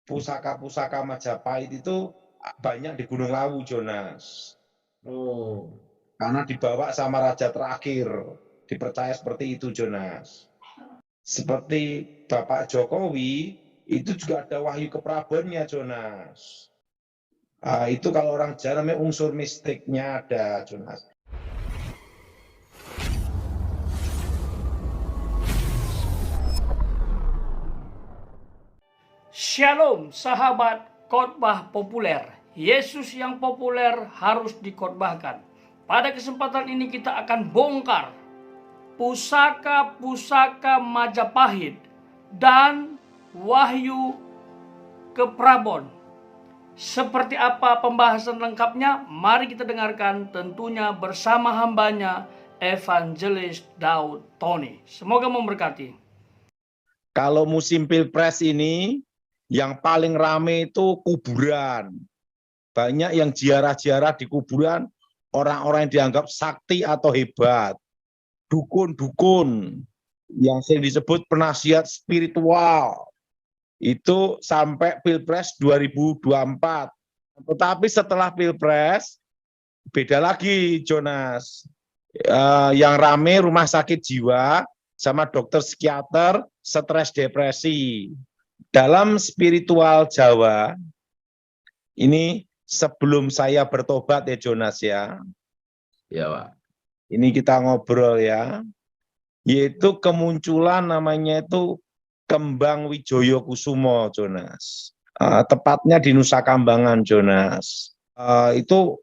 pusaka-pusaka Majapahit itu banyak di Gunung Lawu, Jonas. Oh, Karena dibawa sama raja terakhir. Dipercaya seperti itu, Jonas. Seperti Bapak Jokowi, itu juga ada wahyu keprabannya, Jonas. Itu kalau orang Jawa namanya unsur mistiknya ada, Jonas. Shalom sahabat khotbah populer. Yesus yang populer harus dikhotbahkan. Pada kesempatan ini kita akan bongkar pusaka-pusaka Majapahit dan wahyu keprabon. Seperti apa pembahasan lengkapnya? Mari kita dengarkan tentunya bersama hambanya Evangelis Daud Tony. Semoga memberkati. Kalau musim Pilpres ini, yang paling rame itu kuburan. Banyak yang ziarah-ziarah di kuburan, orang-orang yang dianggap sakti atau hebat. Dukun-dukun, yang sering disebut penasihat spiritual. Itu sampai Pilpres 2024. Tetapi setelah Pilpres, beda lagi, Jonas. Yang rame rumah sakit jiwa, sama dokter psikiater, stres depresi. Dalam spiritual Jawa, ini sebelum saya bertobat ya Jonas ya. ya Pak. Ini kita ngobrol ya. Yaitu kemunculan namanya itu Kembang Wijoyo Kusumo, Jonas. Tepatnya di Nusa Kambangan, Jonas. Itu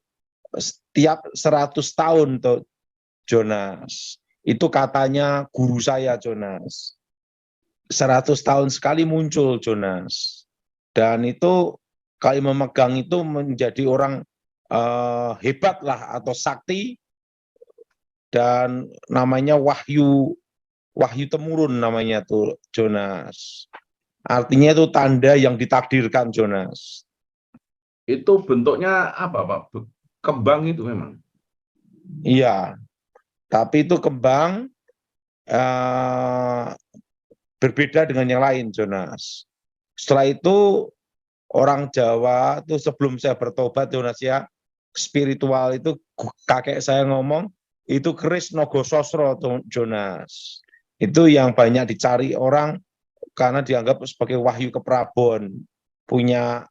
setiap 100 tahun tuh, Jonas. Itu katanya guru saya, Jonas. 100 tahun sekali muncul, Jonas. Dan itu kali memegang itu menjadi orang hebat lah atau sakti, dan namanya wahyu temurun namanya tuh, Jonas. Artinya itu tanda yang ditakdirkan, Jonas. Itu bentuknya apa Pak? Kembang itu memang? Iya, tapi itu kembang berbeda dengan yang lain, Jonas. Setelah itu orang Jawa tuh sebelum saya bertobat, Jonas ya, spiritual itu kakek saya ngomong itu keris Nogososro, Jonas. Itu yang banyak dicari orang karena dianggap sebagai wahyu keprabon, punya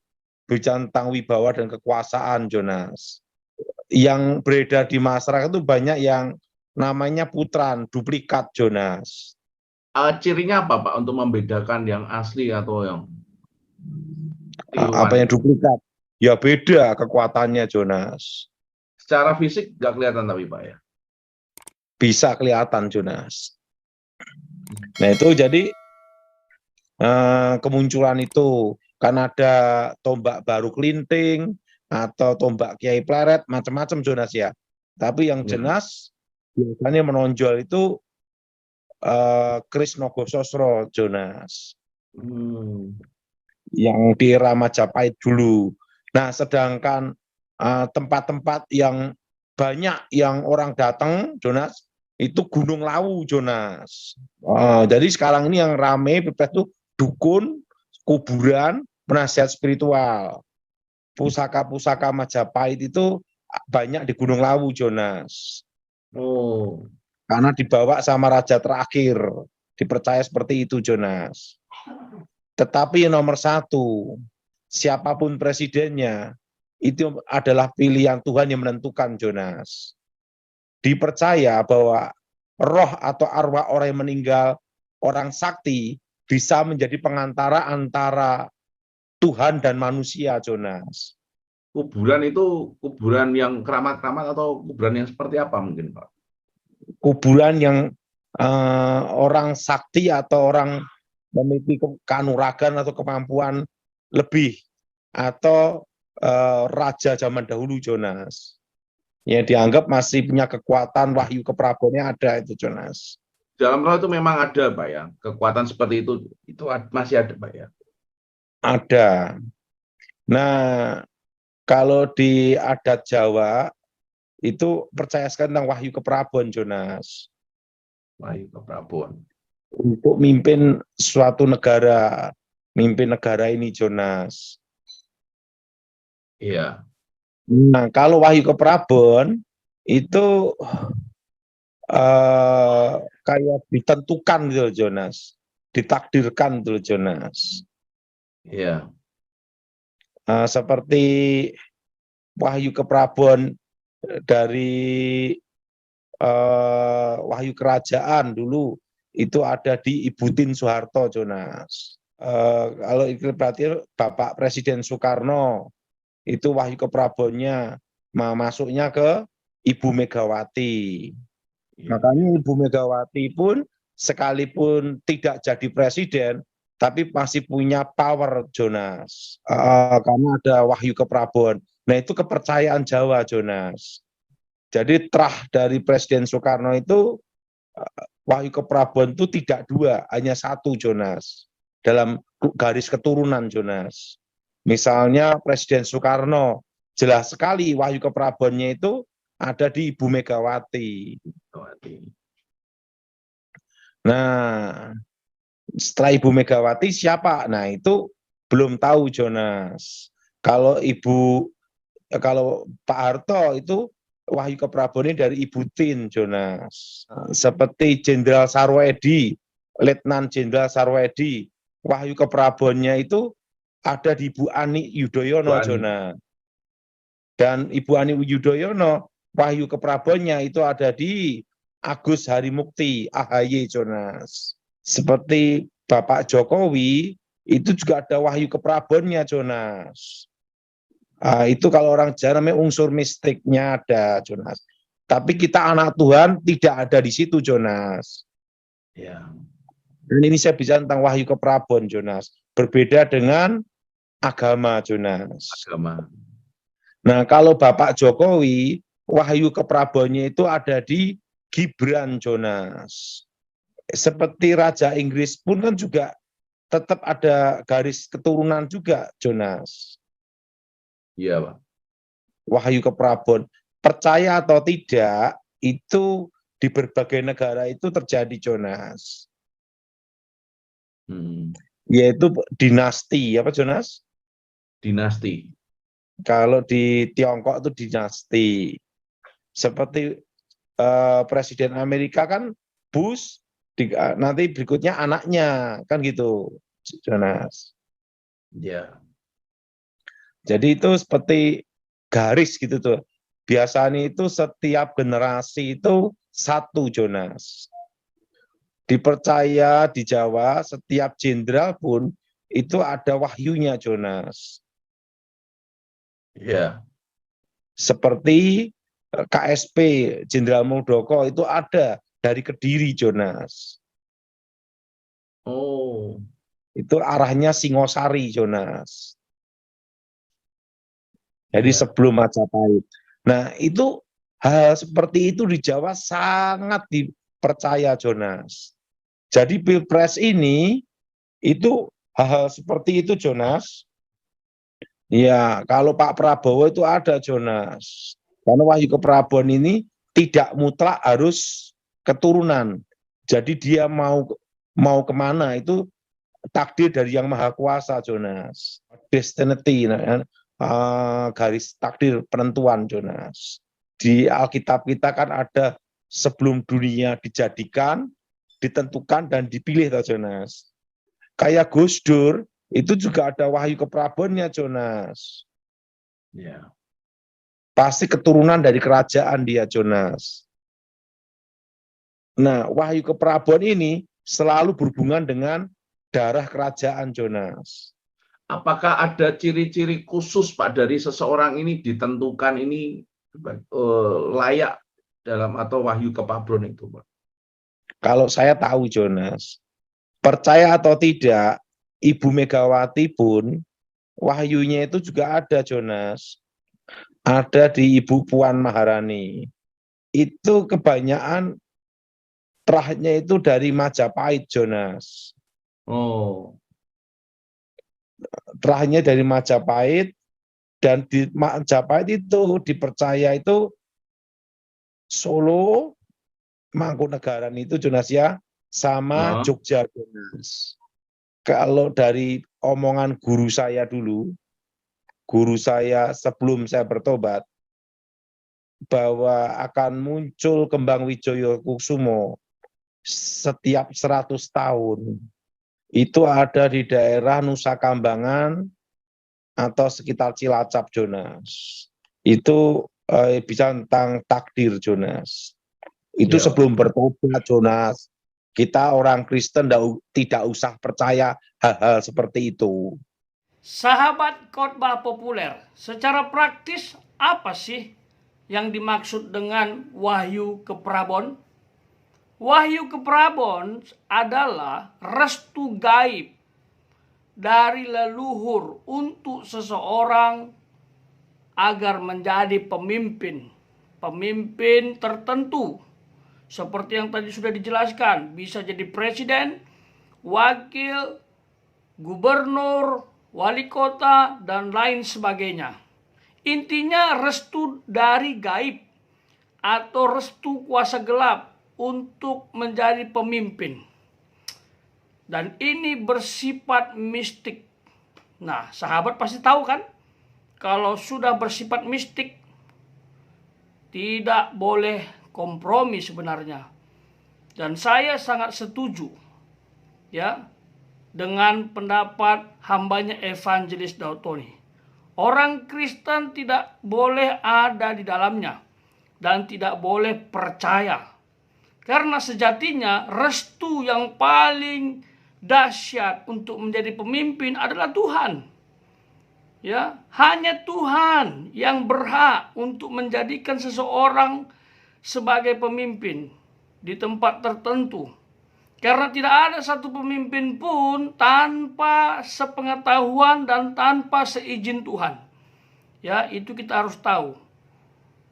tentang wibawa dan kekuasaan, Jonas. Yang beredar di masyarakat itu banyak yang namanya putran, duplikat, Jonas. Cirinya apa Pak untuk membedakan yang asli atau yang tiruan? Apa yang duplikat? Ya beda kekuatannya, Jonas. Secara fisik nggak kelihatan tapi Pak ya? Bisa kelihatan, Jonas. Nah itu jadi kemunculan itu kan ada tombak baru kelinting atau tombak Kiai Pleret, macam-macam, Jonas ya. Tapi yang jelas biasanya menonjol itu keris Nogososro, Jonas. Yang di era Majapahit dulu. Nah, sedangkan tempat-tempat yang banyak yang orang datang, Jonas, itu Gunung Lawu, Jonas. Jadi sekarang ini yang rame itu dukun, kuburan, penasihat spiritual. Pusaka-pusaka Majapahit itu banyak di Gunung Lawu, Jonas. Oh, karena dibawa sama raja terakhir. Dipercaya seperti itu, Jonas. Tetapi nomor satu, siapapun presidennya, itu adalah pilihan Tuhan yang menentukan, Jonas. Dipercaya bahwa roh atau arwah orang yang meninggal, orang sakti, bisa menjadi pengantara antara Tuhan dan manusia, Jonas. Kuburan itu kuburan yang keramat-keramat atau kuburan yang seperti apa mungkin Pak? Kuburan yang orang sakti atau orang memiliki kanuragan atau kemampuan lebih, atau raja zaman dahulu, Jonas. Ya dianggap masih punya kekuatan wahyu keprabonnya ada itu, Jonas. Dalam roh itu memang ada Pak ya, kekuatan seperti itu masih ada Pak ya? Ada. Nah, kalau di adat Jawa itu percaya sekali tentang wahyu keprabon, Jonas. Wahyu keprabon. Untuk mimpin suatu negara, mimpin negara ini, Jonas. Iya. Nah, kalau Wahyu ke Prabon itu kayak ditentukan gitu loh, Jonas. Ditakdirkan gitu loh, Jonas. Iya. Seperti Wahyu ke Prabon dari Wahyu Kerajaan dulu itu ada di Ibu Tien Soeharto, Jonas. Kalau itu berarti Bapak Presiden Soekarno itu Wahyu ke Prabonnya masuknya ke Ibu Megawati. Makanya Ibu Megawati pun sekalipun tidak jadi presiden, tapi masih punya power, Jonas. Karena ada Wahyu ke Prabon. Nah, itu kepercayaan Jawa, Jonas. Jadi terah dari Presiden Soekarno itu Wahyu ke Prabon itu tidak dua, hanya satu, Jonas. Dalam garis keturunan, Jonas. Misalnya Presiden Soekarno, jelas sekali Wahyu ke Prabonnya itu ada di Ibu Megawati. Nah, setelah Ibu Megawati siapa? Nah, itu belum tahu, Jonas. Kalau Pak Harto itu Wahyu ke Prabon dari Ibu Tien, Jonas. Seperti Jenderal Sarwoedi, Letnan Jenderal Sarwoedi, Wahyu ke Prabonnya itu ada di Ibu Ani Yudhoyono, Jonas. Dan Ibu Ani Yudhoyono, Wahyu ke Prabonnya itu ada di Agus Harimukti, AHY, Jonas. Seperti Bapak Jokowi, itu juga ada Wahyu ke Prabonnya, Jonas. Itu kalau orang Jawa namanya unsur mistiknya ada, Jonas. Tapi kita anak Tuhan tidak ada di situ, Jonas. Ya. Dan ini saya bicara tentang Wahyu ke Prabon, Jonas. Berbeda dengan agama, Jonas. Agama. Nah, kalau Bapak Jokowi, Wahyu ke Prabonnya itu ada di Gibran, Jonas. Seperti Raja Inggris pun kan juga tetap ada garis keturunan juga, Jonas. Iya, Pak. Wahyu ke Prabon. Percaya atau tidak, itu di berbagai negara itu terjadi, Jonas. Yaitu dinasti, apa, Jonas? Dinasti. Kalau di Tiongkok itu dinasti. Seperti Presiden Amerika kan Bush, nanti berikutnya anaknya, kan gitu, Jonas. Ya. Jadi itu seperti garis gitu tuh. Biasanya itu setiap generasi itu satu, Jonas. Dipercaya di Jawa setiap jenderal pun itu ada wahyunya, Jonas. Ya. Seperti KSP Jenderal Muldoko itu ada dari Kediri, Jonas. Oh. Itu arahnya Singosari, Jonas. Jadi Ya. sebelum Majapahit. Nah, itu hal seperti itu di Jawa sangat dipercaya, Jonas. Jadi Pilpres ini itu hal-hal seperti itu, Jonas. Ya, kalau Pak Prabowo itu ada, Jonas. Karena Wahyu ke Prabon ini tidak mutlak harus keturunan. Jadi dia mau kemana itu takdir dari Yang Maha Kuasa, Jonas. Destiny, garis takdir penentuan, Jonas. Di Alkitab kita kan ada sebelum dunia dijadikan, ditentukan dan dipilih, Jonas. Kayak Gus Dur itu juga ada Wahyu ke Prabonnya, Jonas. Ya. Pasti keturunan dari kerajaan dia, Jonas. Nah, Wahyu ke Prabon ini selalu berhubungan dengan darah kerajaan, Jonas. Apakah ada ciri-ciri khusus, Pak, dari seseorang ini ditentukan ini layak dalam atau Wahyu ke Prabon itu, Pak? Kalau saya tahu, Jonas, percaya atau tidak, Ibu Megawati pun wahyunya itu juga ada, Jonas. Ada di Ibu Puan Maharani. Itu kebanyakan terahnya itu dari Majapahit, Jonas. Oh. Terahnya dari Majapahit, dan di Majapahit itu dipercaya itu Solo, Mangkunegaran itu, Jonas ya, sama Jogja, Jonas. kalau dari omongan guru saya dulu, guru saya sebelum saya bertobat, bahwa akan muncul kembang Wijoyo Kusumo setiap 100 tahun. Itu ada di daerah Nusa Kambangan atau sekitar Cilacap, Jonas. Itu bisa tentang takdir, Jonas. Itu Ya. sebelum bertobat, Jonas. Kita orang Kristen tidak usah percaya hal-hal seperti itu. Sahabat khotbah populer, secara praktis apa sih yang dimaksud dengan wahyu ke Prabon? Wahyu ke Prabon adalah restu gaib dari leluhur untuk seseorang agar menjadi pemimpin tertentu. Seperti yang tadi sudah dijelaskan, bisa jadi presiden, wakil, gubernur, wali kota, dan lain sebagainya. Intinya restu dari gaib atau restu kuasa gelap untuk menjadi pemimpin. Dan ini bersifat mistik. Nah, sahabat pasti tahu kan? Kalau sudah bersifat mistik, tidak boleh kompromi sebenarnya. Dan saya sangat setuju ya dengan pendapat hambanya Evangelis Daud Tony. Orang Kristen tidak boleh ada di dalamnya dan tidak boleh percaya. Karena sejatinya restu yang paling dahsyat untuk menjadi pemimpin adalah Tuhan. Ya, hanya Tuhan yang berhak untuk menjadikan seseorang sebagai pemimpin di tempat tertentu. Karena tidak ada satu pemimpin pun tanpa sepengetahuan dan tanpa seizin Tuhan. Ya, itu kita harus tahu.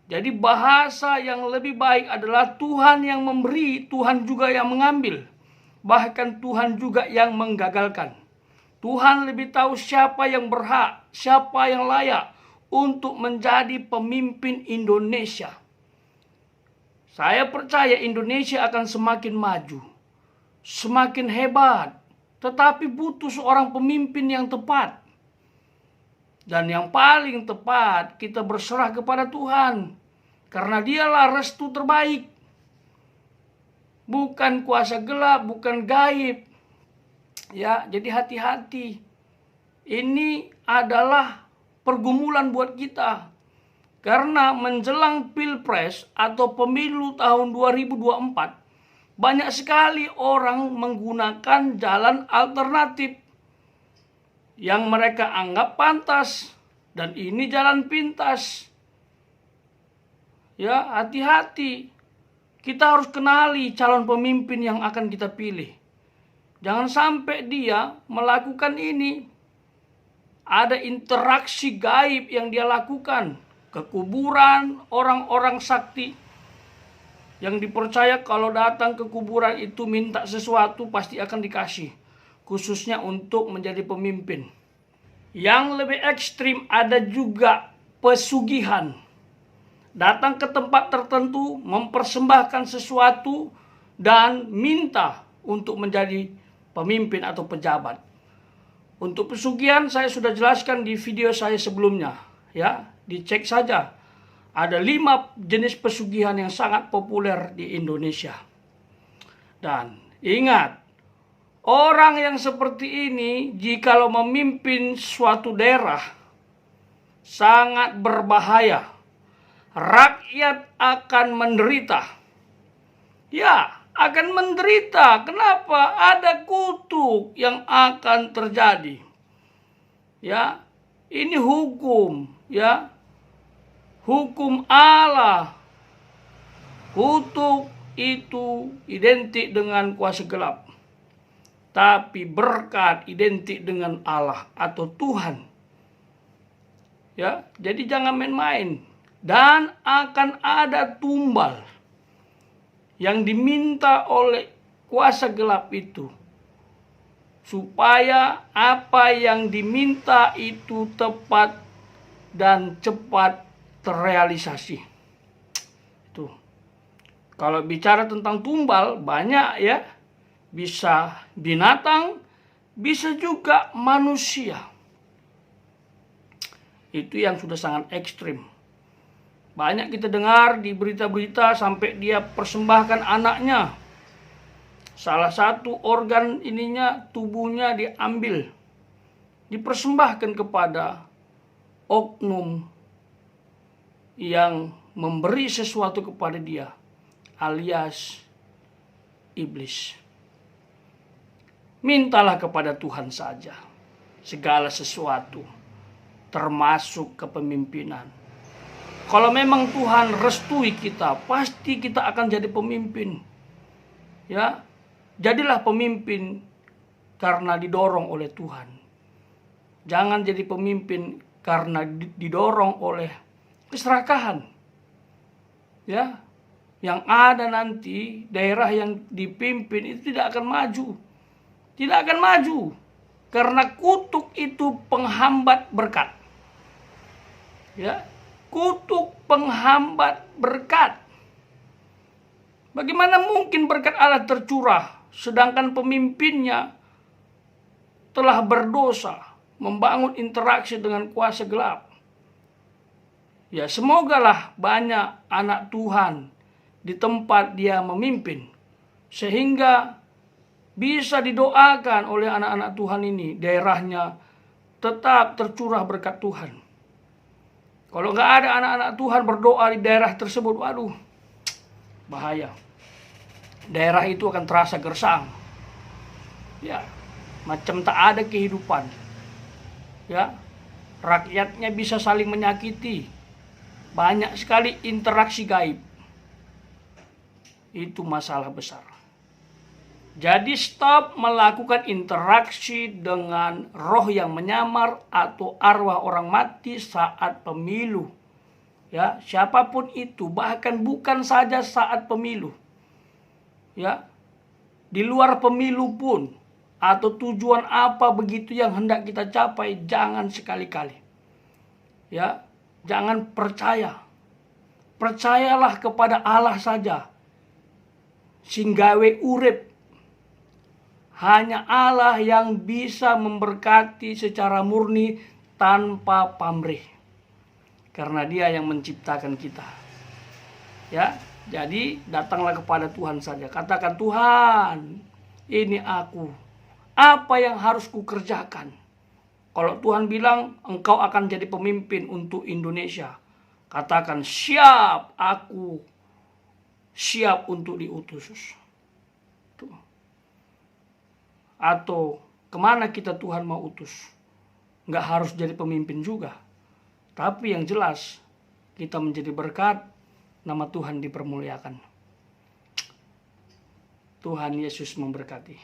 Jadi bahasa yang lebih baik adalah Tuhan yang memberi, Tuhan juga yang mengambil. Bahkan Tuhan juga yang menggagalkan. Tuhan lebih tahu siapa yang berhak, siapa yang layak untuk menjadi pemimpin Indonesia. Saya percaya Indonesia akan semakin maju, semakin hebat, tetapi butuh seorang pemimpin yang tepat. Dan yang paling tepat, kita berserah kepada Tuhan, karena dialah restu terbaik. Bukan kuasa gelap, bukan gaib. Ya, jadi hati-hati. Ini adalah pergumulan buat kita. Karena menjelang Pilpres atau pemilu tahun 2024, banyak sekali orang menggunakan jalan alternatif yang mereka anggap pantas, dan ini jalan pintas. Ya, hati-hati. Kita harus kenali calon pemimpin yang akan kita pilih. Jangan sampai dia melakukan ini. Ada interaksi gaib yang dia lakukan ke kuburan orang-orang sakti yang dipercaya kalau datang ke kuburan itu minta sesuatu pasti akan dikasih, khususnya untuk menjadi pemimpin. Yang lebih ekstrim ada juga pesugihan. Datang ke tempat tertentu, mempersembahkan sesuatu dan minta untuk menjadi pemimpin atau pejabat. Untuk pesugihan saya sudah jelaskan di video saya sebelumnya, ya, dicek saja. Ada 5 jenis pesugihan yang sangat populer di Indonesia. Dan ingat, orang yang seperti ini jikalau memimpin suatu daerah sangat berbahaya. Rakyat akan menderita. Ya, akan menderita. Kenapa? Ada kutuk yang akan terjadi. Ya, ini hukum, ya. Hukum Allah. Kutuk itu identik dengan kuasa gelap. Tapi berkat identik dengan Allah atau Tuhan. Ya, jadi jangan main-main. Dan akan ada tumbal yang diminta oleh kuasa gelap itu, supaya apa yang diminta itu tepat dan cepat terrealisasi. Itu. Kalau bicara tentang tumbal, banyak ya. Bisa binatang, bisa juga manusia. Itu yang sudah sangat ekstrim. Banyak kita dengar di berita-berita sampai dia persembahkan anaknya. Salah satu organ ininya, tubuhnya diambil, dipersembahkan kepada oknum yang memberi sesuatu kepada dia, alias iblis. Mintalah kepada Tuhan saja segala sesuatu, termasuk kepemimpinan. Kalau memang Tuhan restui kita, pasti kita akan jadi pemimpin. Ya, jadilah pemimpin karena didorong oleh Tuhan. Jangan jadi pemimpin karena didorong oleh keserakahan. Ya, yang ada nanti daerah yang dipimpin itu tidak akan maju. Tidak akan maju karena kutuk itu penghambat berkat. Ya, kutuk penghambat berkat. Bagaimana mungkin berkat Allah tercurah sedangkan pemimpinnya telah berdosa, membangun interaksi dengan kuasa gelap? Ya, semogalah banyak anak Tuhan di tempat dia memimpin, sehingga bisa didoakan oleh anak-anak Tuhan ini, daerahnya tetap tercurah berkat Tuhan. Kalau nggak ada anak-anak Tuhan berdoa di daerah tersebut, waduh, bahaya. Daerah itu akan terasa gersang. Ya, macam tak ada kehidupan. Ya, rakyatnya bisa saling menyakiti. Banyak sekali interaksi gaib. Itu masalah besar. Jadi stop melakukan interaksi dengan roh yang menyamar atau arwah orang mati saat pemilu. Ya, siapapun itu, bahkan bukan saja saat pemilu. Ya, di luar pemilu pun, atau tujuan apa begitu yang hendak kita capai, jangan sekali-kali. Ya, jangan percaya. Percayalah kepada Allah saja. Singgawe urip. Hanya Allah yang bisa memberkati secara murni tanpa pamrih. Karena Dia yang menciptakan kita. Ya, jadi datanglah kepada Tuhan saja. Katakan, Tuhan, ini aku. Apa yang harus kukerjakan? Kalau Tuhan bilang engkau akan jadi pemimpin untuk Indonesia, katakan, siap, aku siap untuk diutus. Atau kemana kita Tuhan mau utus? Nggak harus jadi pemimpin juga. Tapi yang jelas, kita menjadi berkat, nama Tuhan dipermuliakan. Tuhan Yesus memberkati.